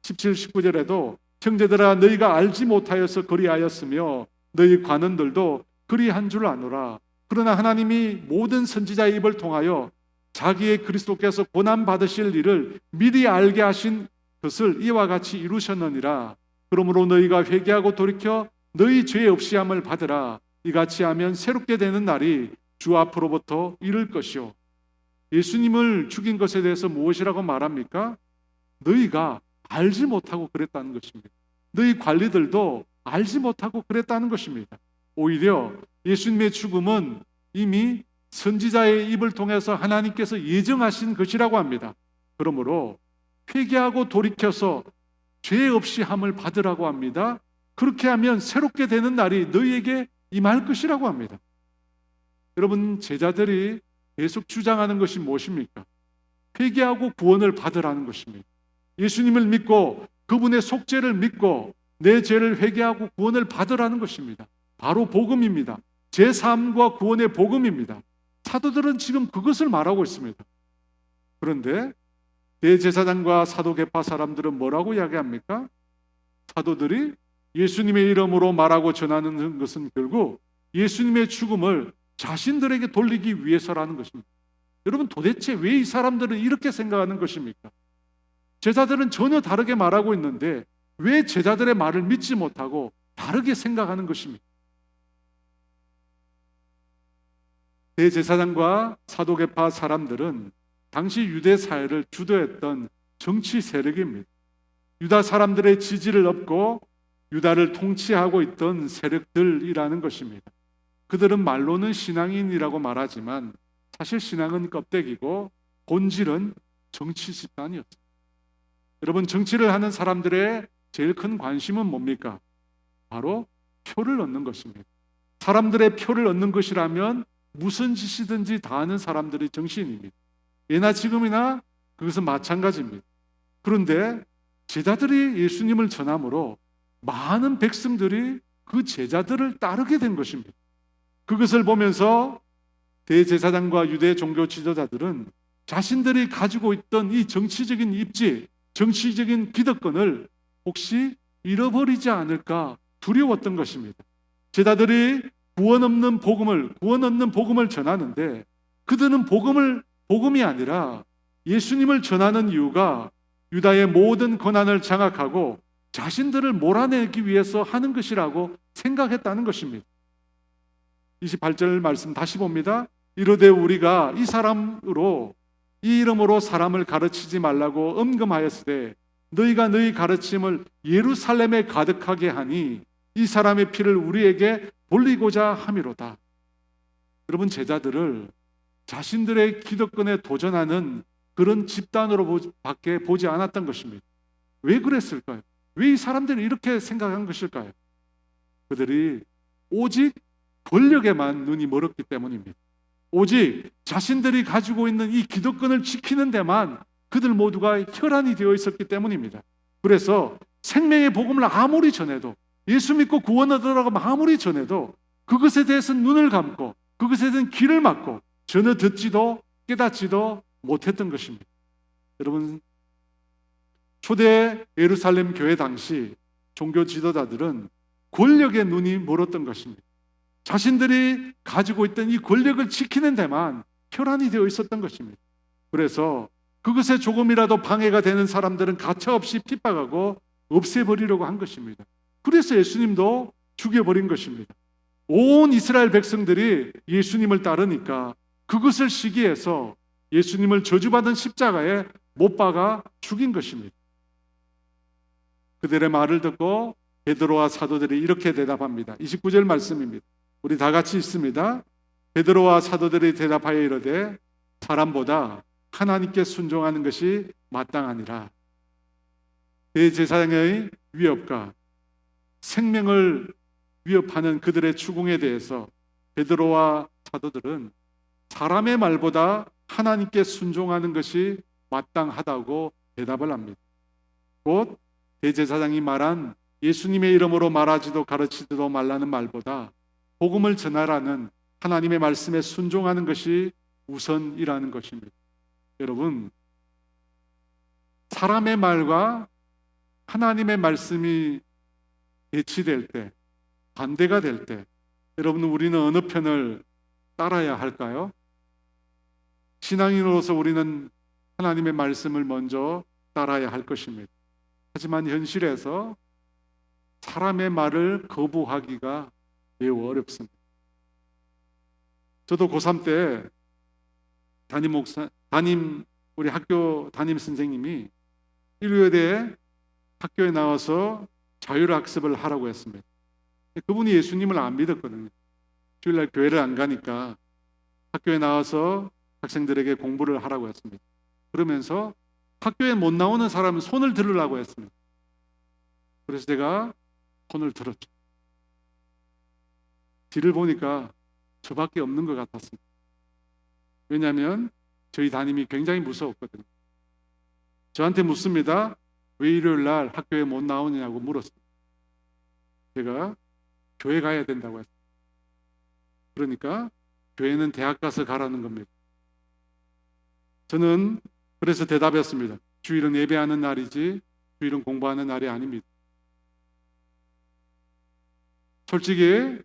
17, 19절에도 형제들아 너희가 알지 못하여서 그리하였으며 너희 관원들도 그리한 줄 아노라. 그러나 하나님이 모든 선지자의 입을 통하여 자기의 그리스도께서 고난 받으실 일을 미리 알게 하신 것을 이와 같이 이루셨느니라. 그러므로 너희가 회개하고 돌이켜 너희 죄 없이 함을 받으라. 이같이 하면 새롭게 되는 날이 주 앞으로부터 이를 것이요. 예수님을 죽인 것에 대해서 무엇이라고 말합니까? 너희가 알지 못하고 그랬다는 것입니다. 너희 관리들도 알지 못하고 그랬다는 것입니다. 오히려 예수님의 죽음은 이미 선지자의 입을 통해서 하나님께서 예정하신 것이라고 합니다. 그러므로 회개하고 돌이켜서 죄 없이 함을 받으라고 합니다. 그렇게 하면 새롭게 되는 날이 너희에게 임할 것이라고 합니다. 여러분, 제자들이 계속 주장하는 것이 무엇입니까? 회개하고 구원을 받으라는 것입니다. 예수님을 믿고 그분의 속죄를 믿고 내 죄를 회개하고 구원을 받으라는 것입니다. 바로 복음입니다. 제3과 구원의 복음입니다. 사도들은 지금 그것을 말하고 있습니다. 그런데 대제사장과 사도계파 사람들은 뭐라고 이야기합니까? 사도들이 예수님의 이름으로 말하고 전하는 것은 결국 예수님의 죽음을 자신들에게 돌리기 위해서라는 것입니다. 여러분, 도대체 왜 이 사람들은 이렇게 생각하는 것입니까? 제자들은 전혀 다르게 말하고 있는데 왜 제자들의 말을 믿지 못하고 다르게 생각하는 것입니다. 대제사장과 사도계파 사람들은 당시 유대 사회를 주도했던 정치 세력입니다. 유다 사람들의 지지를 얻고 유다를 통치하고 있던 세력들이라는 것입니다. 그들은 말로는 신앙인이라고 말하지만 사실 신앙은 껍데기고 본질은 정치 집단이었습니다. 여러분, 정치를 하는 사람들의 제일 큰 관심은 뭡니까? 바로 표를 얻는 것입니다. 사람들의 표를 얻는 것이라면 무슨 짓이든지 다 하는 사람들이 정치인입니다. 예나 지금이나 그것은 마찬가지입니다. 그런데 제자들이 예수님을 전함으로 많은 백성들이 그 제자들을 따르게 된 것입니다. 그것을 보면서 대제사장과 유대 종교 지도자들은 자신들이 가지고 있던 이 정치적인 입지, 정치적인 기득권을 혹시 잃어버리지 않을까 두려웠던 것입니다. 제자들이 구원 없는 복음을 전하는데 그들은 복음이 아니라 예수님을 전하는 이유가 유다의 모든 권한을 장악하고 자신들을 몰아내기 위해서 하는 것이라고 생각했다는 것입니다. 28절 말씀 다시 봅니다. 이르되 우리가 이 이름으로 사람을 가르치지 말라고 엄금하였으되 너희가 너희 가르침을 예루살렘에 가득하게 하니 이 사람의 피를 우리에게 돌리고자 함이로다. 여러분, 제자들을 자신들의 기득권에 도전하는 그런 집단으로 밖에 보지 않았던 것입니다. 왜 그랬을까요? 왜 이 사람들이 이렇게 생각한 것일까요? 그들이 오직 권력에만 눈이 멀었기 때문입니다. 오직 자신들이 가지고 있는 이 기득권을 지키는 데만 그들 모두가 혈안이 되어 있었기 때문입니다. 그래서 생명의 복음을 아무리 전해도, 예수 믿고 구원 얻으라고 아무리 전해도 그것에 대해서 눈을 감고 그것에 대한 귀를 막고 전혀 듣지도 깨닫지도 못했던 것입니다. 여러분, 초대 예루살렘 교회 당시 종교 지도자들은 권력에 눈이 멀었던 것입니다. 자신들이 가지고 있던 이 권력을 지키는 데만 혈안이 되어 있었던 것입니다. 그래서 그것에 조금이라도 방해가 되는 사람들은 가차없이 핍박하고 없애버리려고 한 것입니다. 그래서 예수님도 죽여버린 것입니다. 온 이스라엘 백성들이 예수님을 따르니까 그것을 시기해서 예수님을 저주받은 십자가에 못 박아 죽인 것입니다. 그들의 말을 듣고 베드로와 사도들이 이렇게 대답합니다. 29절 말씀입니다. 우리 다 같이 읽습니다. 베드로와 사도들이 대답하여 이르되 사람보다 하나님께 순종하는 것이 마땅하니라. 대제사장의 위협과 생명을 위협하는 그들의 추궁에 대해서 베드로와 사도들은 사람의 말보다 하나님께 순종하는 것이 마땅하다고 대답을 합니다. 곧 대제사장이 말한 예수님의 이름으로 말하지도 가르치지도 말라는 말보다 복음을 전하라는 하나님의 말씀에 순종하는 것이 우선이라는 것입니다. 여러분, 사람의 말과 하나님의 말씀이 대치될 때, 반대가 될 때, 여러분, 우리는 어느 편을 따라야 할까요? 신앙인으로서 우리는 하나님의 말씀을 먼저 따라야 할 것입니다. 하지만 현실에서 사람의 말을 거부하기가 매우 어렵습니다. 저도 고3 때 우리 학교 담임 선생님이 일요일에 학교에 나와서 자율학습을 하라고 했습니다. 그분이 예수님을 안 믿었거든요. 주일날 교회를 안 가니까 학교에 나와서 학생들에게 공부를 하라고 했습니다. 그러면서 학교에 못 나오는 사람은 손을 들으라고 했습니다. 그래서 제가 손을 들었죠. 뒤를 보니까 저밖에 없는 것 같았습니다. 왜냐하면 저희 담임이 굉장히 무서웠거든요. 저한테 묻습니다. 왜 일요일 날 학교에 못 나오느냐고 물었습니다. 제가 교회 가야 된다고 했습니다. 그러니까 교회는 대학 가서 가라는 겁니다. 저는 그래서 대답했습니다. 주일은 예배하는 날이지 주일은 공부하는 날이 아닙니다. 솔직히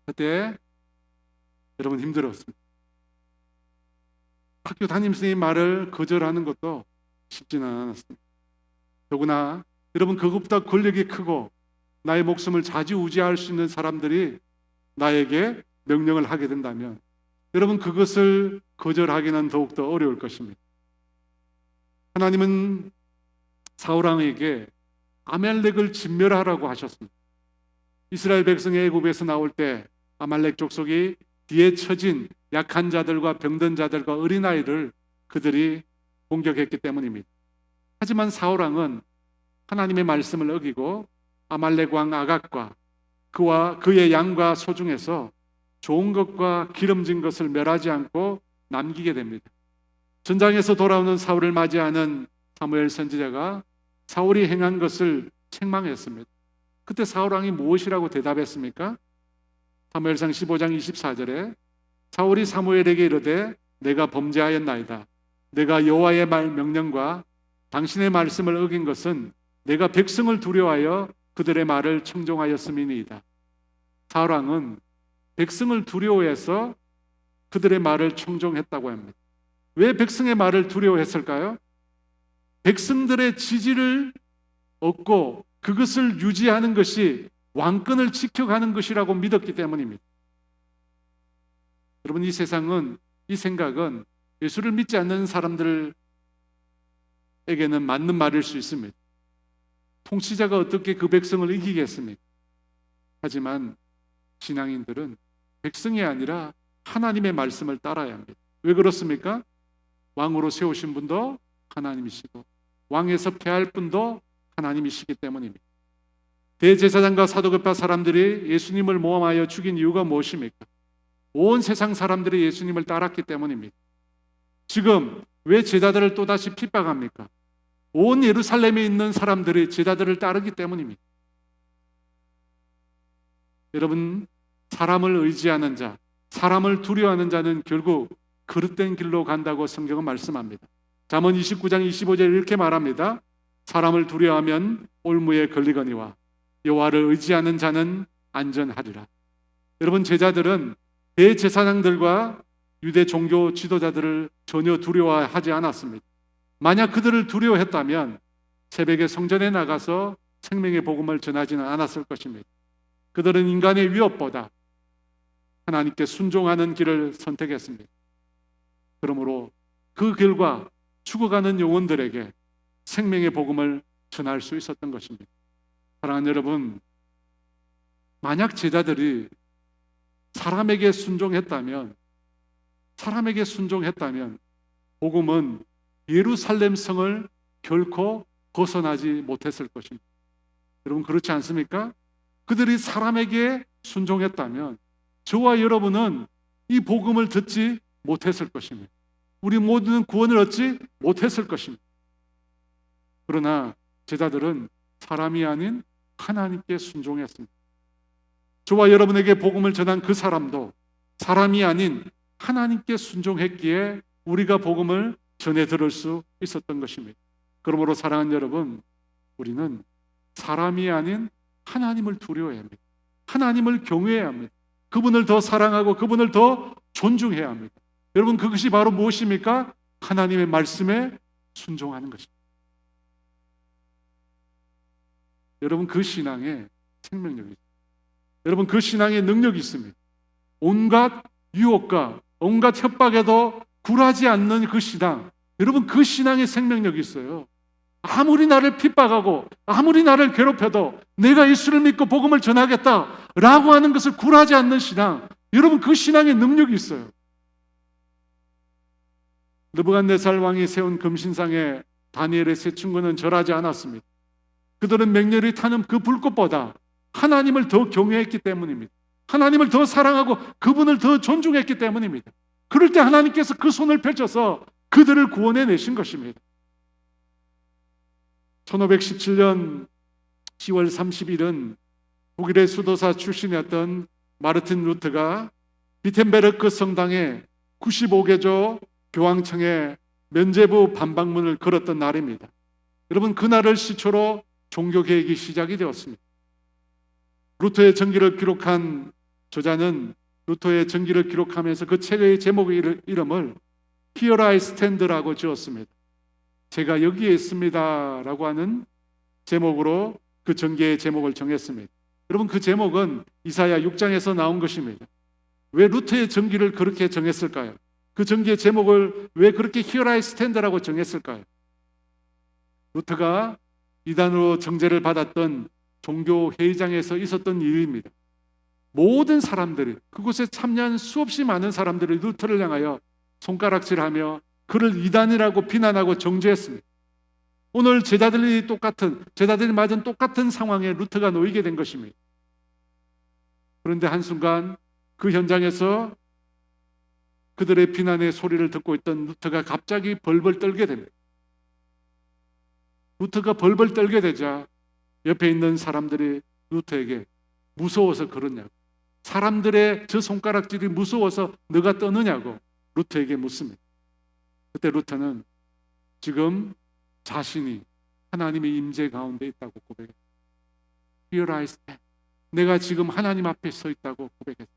그때 여러분 힘들었습니다. 학교 담임선생님 말을 거절하는 것도 쉽지는 않았습니다. 더구나 여러분 그것보다 권력이 크고 나의 목숨을 좌지우지할 수 있는 사람들이 나에게 명령을 하게 된다면 여러분 그것을 거절하기는 더욱더 어려울 것입니다. 하나님은 사울왕에게 아말렉을 진멸하라고 하셨습니다. 이스라엘 백성이 애굽에서 나올 때 아말렉 족속이 뒤에 처진 약한 자들과 병든 자들과 어린아이를 그들이 공격했기 때문입니다. 하지만 사울왕은 하나님의 말씀을 어기고 아말렉 왕 아각과 그와 그의 양과 소 중에서 좋은 것과 기름진 것을 멸하지 않고 남기게 됩니다. 전장에서 돌아오는 사울을 맞이하는 사무엘 선지자가 사울이 행한 것을 책망했습니다. 그때 사울 왕이 무엇이라고 대답했습니까? 사무엘상 15장 24절에 사울이 사무엘에게 이르되 내가 범죄하였나이다. 내가 여호와의 명령과 당신의 말씀을 어긴 것은 내가 백성을 두려워하여 그들의 말을 청종하였음이니이다. 사울 왕은 백성을 두려워해서 그들의 말을 청종했다고 합니다. 왜 백성의 말을 두려워했을까요? 백성들의 지지를 얻고 그것을 유지하는 것이 왕권을 지켜가는 것이라고 믿었기 때문입니다. 여러분 이 세상은 이 생각은 예수를 믿지 않는 사람들에게는 맞는 말일 수 있습니다. 통치자가 어떻게 그 백성을 이기겠습니까? 하지만 신앙인들은 백성이 아니라 하나님의 말씀을 따라야 합니다. 왜 그렇습니까? 왕으로 세우신 분도 하나님이시고 왕에서 패할 분도 하나님이시기 때문입니다. 대제사장과 사도계파 사람들이 예수님을 모함하여 죽인 이유가 무엇입니까? 온 세상 사람들이 예수님을 따랐기 때문입니다. 지금 왜 제자들을 또다시 핍박합니까? 온 예루살렘에 있는 사람들이 제자들을 따르기 때문입니다. 여러분, 사람을 의지하는 자, 사람을 두려워하는 자는 결국 그릇된 길로 간다고 성경은 말씀합니다. 잠언 29장 25절에 이렇게 말합니다. 사람을 두려워하면 올무에 걸리거니와 여호와를 의지하는 자는 안전하리라. 여러분 제자들은 대제사장들과 유대 종교 지도자들을 전혀 두려워하지 않았습니다. 만약 그들을 두려워했다면 새벽에 성전에 나가서 생명의 복음을 전하지는 않았을 것입니다. 그들은 인간의 위협보다 하나님께 순종하는 길을 선택했습니다. 그러므로 그 길과 죽어가는 영혼들에게 생명의 복음을 전할 수 있었던 것입니다. 사랑하는 여러분, 만약 제자들이 사람에게 순종했다면 복음은 예루살렘 성을 결코 벗어나지 못했을 것입니다. 여러분 그렇지 않습니까? 그들이 사람에게 순종했다면 저와 여러분은 이 복음을 듣지 못했을 것입니다. 우리 모두는 구원을 얻지 못했을 것입니다. 그러나 제자들은 사람이 아닌 하나님께 순종했습니다. 저와 여러분에게 복음을 전한 그 사람도 사람이 아닌 하나님께 순종했기에 우리가 복음을 전해 들을 수 있었던 것입니다. 그러므로 사랑하는 여러분, 우리는 사람이 아닌 하나님을 두려워해야 합니다. 하나님을 경외해야 합니다. 그분을 더 사랑하고 그분을 더 존중해야 합니다. 여러분 그것이 바로 무엇입니까? 하나님의 말씀에 순종하는 것입니다. 여러분 그 신앙에 생명력이 있습니다. 여러분 그 신앙에 능력이 있습니다. 온갖 유혹과 온갖 협박에도 굴하지 않는 그 신앙, 여러분 그 신앙에 생명력이 있어요. 아무리 나를 핍박하고 아무리 나를 괴롭혀도 내가 예수를 믿고 복음을 전하겠다라고 하는 것을 굴하지 않는 신앙, 여러분 그 신앙에 능력이 있어요. 느부갓네살 왕이 세운 금신상에 다니엘의 세 친구는 절하지 않았습니다. 그들은 맹렬히 타는 그 불꽃보다 하나님을 더 경외했기 때문입니다. 하나님을 더 사랑하고 그분을 더 존중했기 때문입니다. 그럴 때 하나님께서 그 손을 펼쳐서 그들을 구원해 내신 것입니다. 1517년 10월 30일은 독일의 수도사 출신이었던 마르틴 루트가 비텐베르크 성당에 95개조 교황청의 면죄부 반박문을 걸었던 날입니다. 여러분 그날을 시초로 종교개혁이 시작이 되었습니다. 루터의 전기를 기록한 저자는 루터의 전기를 기록하면서 그 책의 제목의 이름을 Here I Stand라고 지었습니다. 제가 여기에 있습니다 라고 하는 제목으로 그 전개의 제목을 정했습니다. 여러분, 그 제목은 이사야 6장에서 나온 것입니다. 왜 루터의 전기를 그렇게 정했을까요? 그 전기의 제목을 왜 그렇게 Here I Stand라고 정했을까요? 루터가 이단으로 정죄를 받았던 종교 회의장에서 있었던 일입니다. 모든 사람들이, 그곳에 참여한 수없이 많은 사람들이 루터를 향하여 손가락질하며 그를 이단이라고 비난하고 정죄했습니다. 오늘 제자들이 맞은 똑같은 상황에 루터가 놓이게 된 것입니다. 그런데 한순간 그 현장에서 그들의 비난의 소리를 듣고 있던 루터가 갑자기 벌벌 떨게 됩니다. 루터가 벌벌 떨게 되자 옆에 있는 사람들이 루터에게 무서워서 그러냐고, 사람들의 저 손가락질이 무서워서 너가 떠느냐고 루터에게 묻습니다. 그때 루터는 지금 자신이 하나님의 임재 가운데 있다고 고백했습니다. Here I stand. 내가 지금 하나님 앞에 서 있다고 고백했습니다.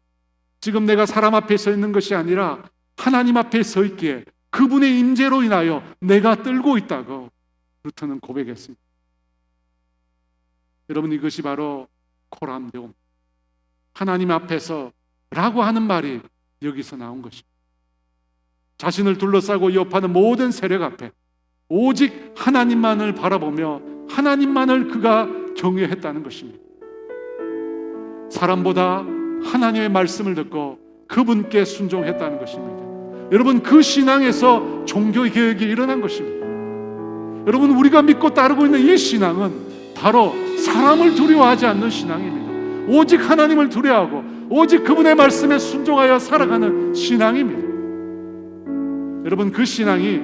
지금 내가 사람 앞에 서 있는 것이 아니라 하나님 앞에 서 있기에 그분의 임재로 인하여 내가 떨고 있다고 루터는 고백했습니다. 여러분, 이것이 바로 코람데오입니다. 하나님 앞에서 라고 하는 말이 여기서 나온 것입니다. 자신을 둘러싸고 위협하는 모든 세력 앞에 오직 하나님만을 바라보며 하나님만을 그가 경외했다는 것입니다. 사람보다 하나님의 말씀을 듣고 그분께 순종했다는 것입니다. 여러분, 그 신앙에서 종교개혁이 일어난 것입니다. 여러분, 우리가 믿고 따르고 있는 이 신앙은 바로 사람을 두려워하지 않는 신앙입니다. 오직 하나님을 두려워하고 오직 그분의 말씀에 순종하여 살아가는 신앙입니다. 여러분, 그 신앙이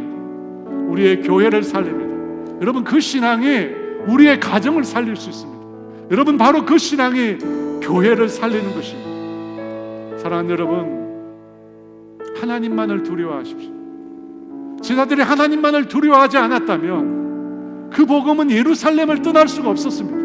우리의 교회를 살립니다. 여러분, 그 신앙이 우리의 가정을 살릴 수 있습니다. 여러분, 바로 그 신앙이 교회를 살리는 것입니다. 사랑하는 여러분, 하나님만을 두려워하십시오. 제자들이 하나님만을 두려워하지 않았다면 그 복음은 예루살렘을 떠날 수가 없었습니다.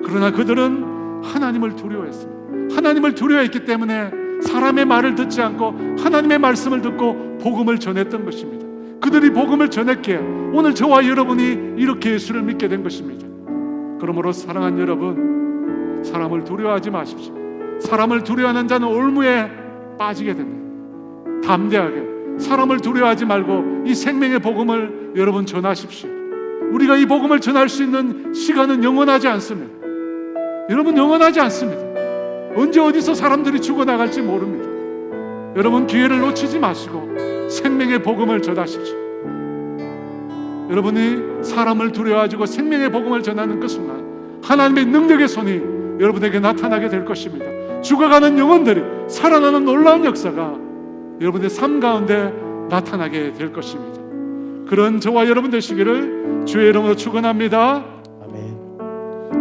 그러나 그들은 하나님을 두려워했습니다. 하나님을 두려워했기 때문에 사람의 말을 듣지 않고 하나님의 말씀을 듣고 복음을 전했던 것입니다. 그들이 복음을 전했기에 오늘 저와 여러분이 이렇게 예수를 믿게 된 것입니다. 그러므로 사랑하는 여러분, 사람을 두려워하지 마십시오. 사람을 두려워하는 자는 올무에 빠지게 됩니다. 담대하게 사람을 두려워하지 말고 이 생명의 복음을 여러분 전하십시오. 우리가 이 복음을 전할 수 있는 시간은 영원하지 않습니다. 여러분, 영원하지 않습니다. 언제 어디서 사람들이 죽어나갈지 모릅니다. 여러분, 기회를 놓치지 마시고 생명의 복음을 전하십시오. 여러분이 사람을 두려워하고 생명의 복음을 전하는 그 순간 하나님의 능력의 손이 여러분에게 나타나게 될 것입니다. 죽어가는 영혼들이 살아나는 놀라운 역사가 여러분의 삶 가운데 나타나게 될 것입니다. 그런 저와 여러분 되시기를 주의 이름으로 축원합니다. 아멘.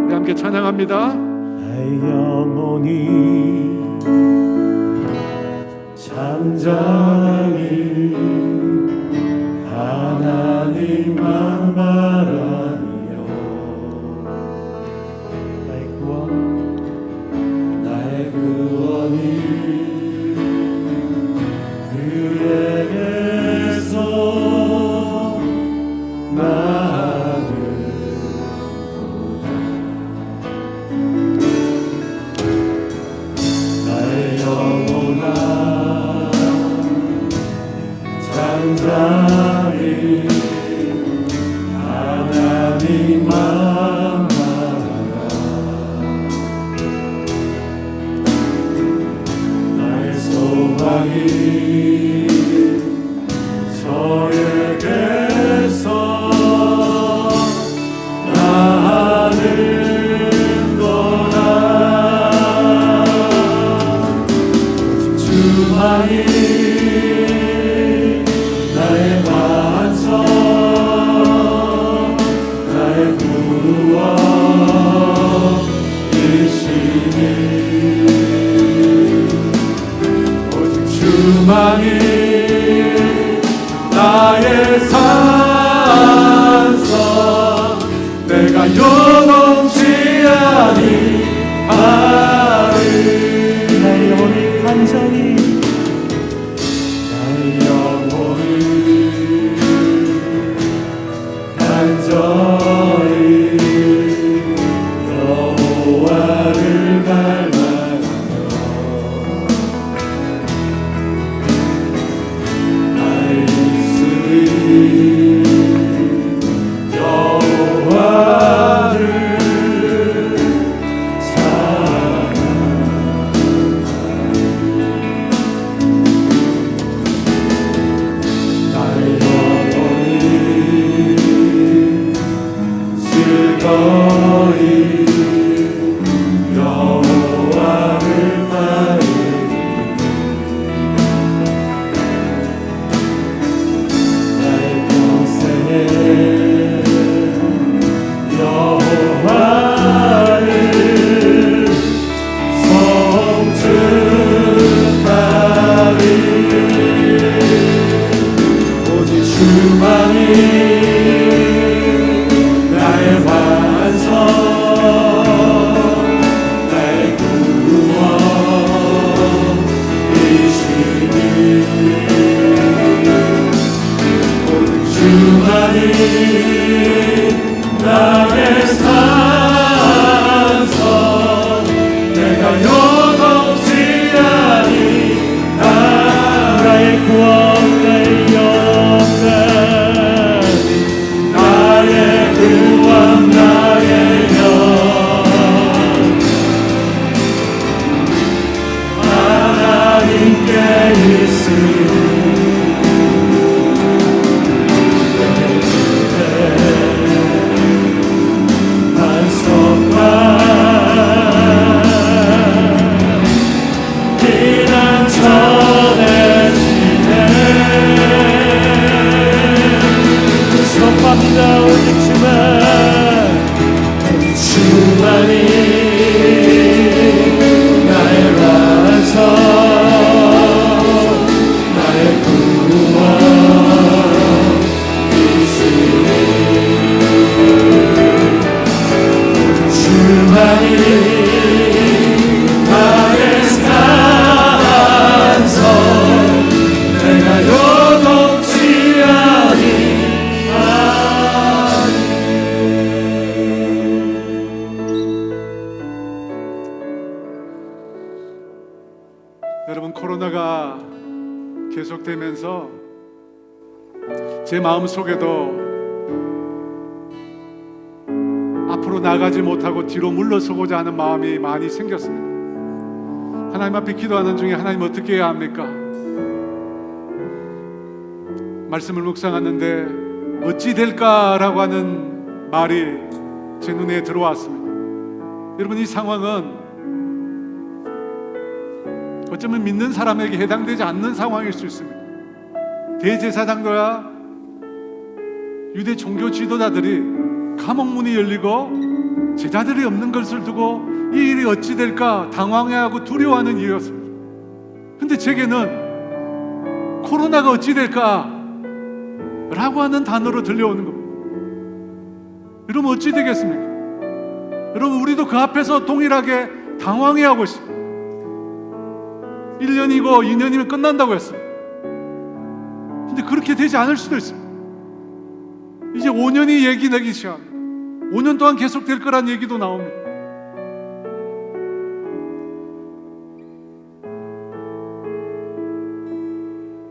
우리 함께 찬양합니다. 나의 영혼이 잠잠히 하나님만 바라니요. 나의 구원이 그에게서 나는도다. 나의 영혼아 잠잠히 하나님만 바라라. 나의 소망이 저에게서 나는도다. 주만이 나의 반석, 나의 구원이시니 오직 주만이 나의 산성, 내가 요동치 아니하리. 나의 영혼이 간절히 요동치나니 나의 구원 나의 영광 나의 구원 나의 영광 하나님께 있으리 오직 주만이 나의 완성 나의 구원이시니 주만이 나의 산성 내가 요동치 아니 여러분, 코로나가 계속되면서 제 마음속에도 앞으로 나가지 못하고 뒤로 물러서고자 하는 마음이 많이 생겼습니다. 하나님 앞에 기도하는 중에 하나님 어떻게 해야 합니까? 말씀을 묵상하는데 어찌 될까라고 하는 말이 제 눈에 들어왔습니다. 여러분, 이 상황은 어쩌면 믿는 사람에게 해당되지 않는 상황일 수 있습니다. 대제사장도야 유대 종교 지도자들이 감옥문이 열리고 제자들이 없는 것을 두고 이 일이 어찌 될까 당황해하고 두려워하는 일이었습니다. 근데 제게는 코로나가 어찌 될까 라고 하는 단어로 들려오는 겁니다. 여러분, 어찌 되겠습니까? 여러분, 우리도 그 앞에서 동일하게 당황해하고 있습니다. 1년이고 2년이면 끝난다고 했어요. 근데 그렇게 되지 않을 수도 있습니다. 이제 5년이 얘기되기 시작합니다. 5년 동안 계속 될 거란 얘기도 나옵니다.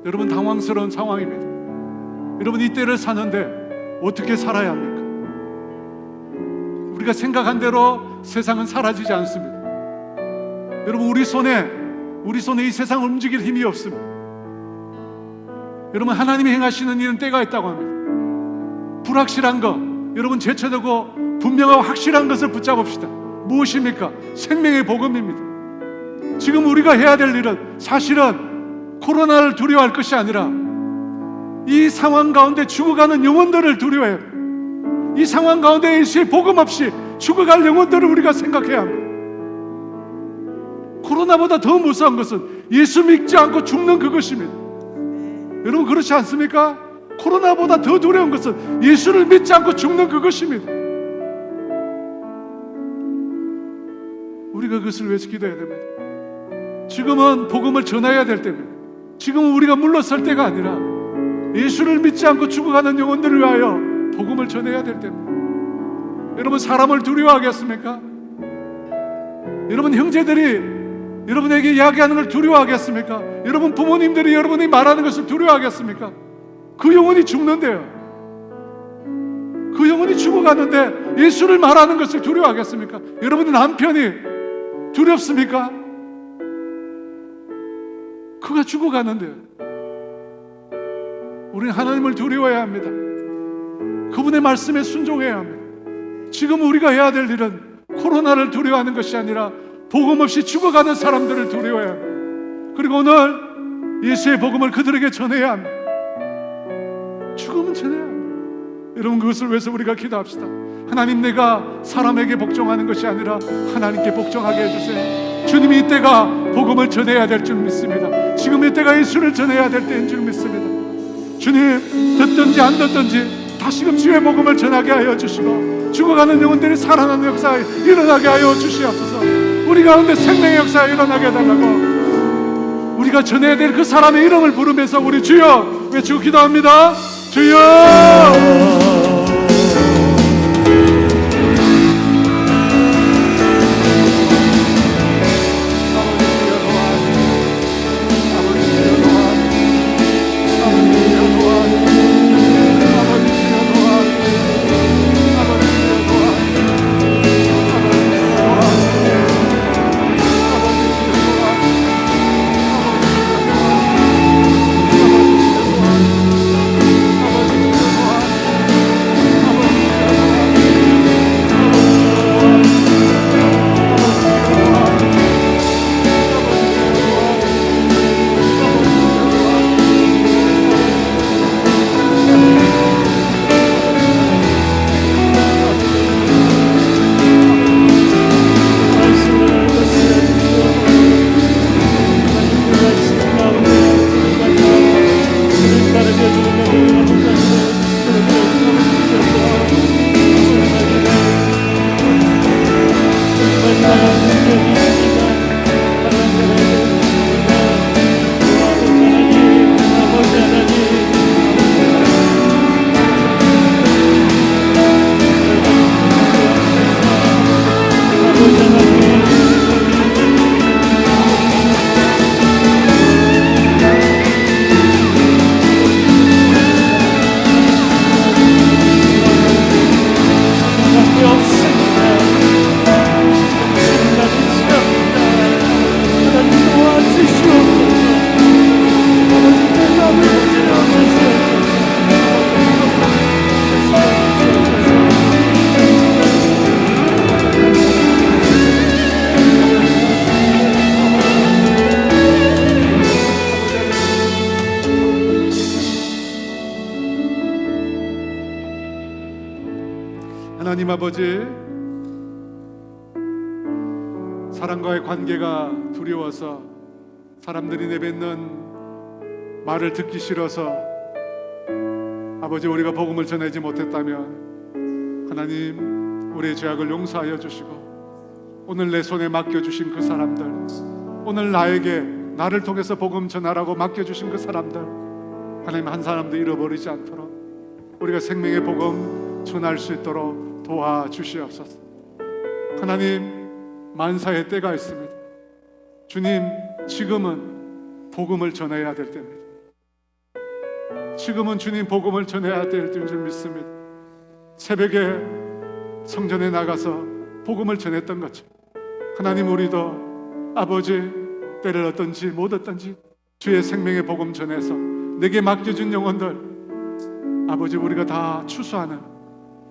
여러분, 당황스러운 상황입니다. 여러분, 이 때를 사는데 어떻게 살아야 합니까? 우리가 생각한 대로 세상은 사라지지 않습니다. 여러분, 우리 손에 이 세상을 움직일 힘이 없습니다. 여러분, 하나님이 행하시는 일은 때가 있다고 합니다. 불확실한 것, 여러분, 제쳐두고 분명하고 확실한 것을 붙잡읍시다. 무엇입니까? 생명의 복음입니다. 지금 우리가 해야 될 일은 사실은 코로나를 두려워할 것이 아니라 이 상황 가운데 죽어가는 영혼들을 두려워해요. 이 상황 가운데 예수의 복음 없이 죽어갈 영혼들을 우리가 생각해야 합니다. 코로나보다 더 무서운 것은 예수 믿지 않고 죽는 그것입니다. 여러분, 그렇지 않습니까? 코로나보다 더 두려운 것은 예수를 믿지 않고 죽는 그것입니다. 우리가 그것을 위해서 기도해야 됩니다. 지금은 복음을 전해야 될 때입니다. 지금은 우리가 물러설 때가 아니라 예수를 믿지 않고 죽어가는 영혼들을 위하여 복음을 전해야 될 때입니다. 여러분, 사람을 두려워하겠습니까? 여러분, 형제들이 여러분에게 이야기하는 걸 두려워하겠습니까? 여러분, 부모님들이 여러분이 말하는 것을 두려워하겠습니까? 그 영혼이 죽는데요. 그 영혼이 죽어가는데 예수를 말하는 것을 두려워하겠습니까? 여러분의 남편이 두렵습니까? 그가 죽어가는데 우리는 하나님을 두려워해야 합니다. 그분의 말씀에 순종해야 합니다. 지금 우리가 해야 될 일은 코로나를 두려워하는 것이 아니라 복음 없이 죽어가는 사람들을 두려워해야 합니다. 그리고 오늘 예수의 복음을 그들에게 전해야 합니다. 죽음은 전해야 합니다. 여러분, 그것을 위해서 우리가 기도합시다. 하나님, 내가 사람에게 복종하는 것이 아니라 하나님께 복종하게 해주세요. 주님이 이때가 복음을 전해야 될 줄 믿습니다. 지금 이때가 예수를 전해야 될 때인 줄 믿습니다. 주님, 듣든지 안 듣든지 다시금 주의 복음을 전하게 하여 주시고 죽어가는 영혼들이 살아나는 역사가 일어나게 하여 주시옵소서. 우리 가운데 생명의 역사가 일어나게 해달라고 우리가 전해야 될 그 사람의 이름을 부르면서 우리 주여 외치고 기도합니다. 주여! 하나님 아버지, 사람과의 관계가 두려워서 사람들이 내뱉는 말을 듣기 싫어서 아버지 우리가 복음을 전하지 못했다면 하나님 우리의 죄악을 용서하여 주시고 오늘 내 손에 맡겨주신 그 사람들, 오늘 나를 통해서 복음 전하라고 맡겨주신 그 사람들, 하나님 한 사람도 잃어버리지 않도록 우리가 생명의 복음 전할 수 있도록 도와주시옵소서. 하나님 만사의 때가 있습니다. 주님, 지금은 복음을 전해야 될 때입니다. 지금은 주님 복음을 전해야 될 줄 믿습니다. 새벽에 성전에 나가서 복음을 전했던 것처럼 하나님 우리도 아버지 때를 얻든지 못 얻든지 주의 생명의 복음 전해서 내게 맡겨준 영혼들 아버지 우리가 다 추수하는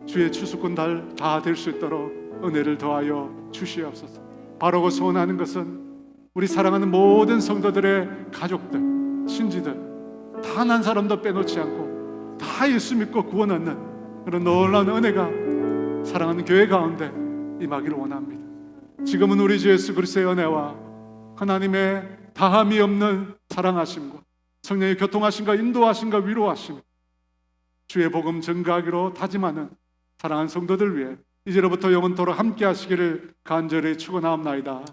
주의 추수꾼 다 될 수 있도록 은혜를 더하여 주시옵소서. 바라고 소원하는 것은 우리 사랑하는 모든 성도들의 가족들, 신지들 단 한 사람도 빼놓지 않고 다 예수 믿고 구원 얻는 그런 놀라운 은혜가 사랑하는 교회 가운데 임하기를 원합니다. 지금은 우리 주 예수 그리스도의 은혜와 하나님의 다함이 없는 사랑하심과 성령의 교통하심과 인도하심과 위로하심, 주의 복음 증거하기로 다짐하는 사랑하는 성도들 위해 이제로부터 영원토록 함께 하시기를 간절히 축원하옵나이다.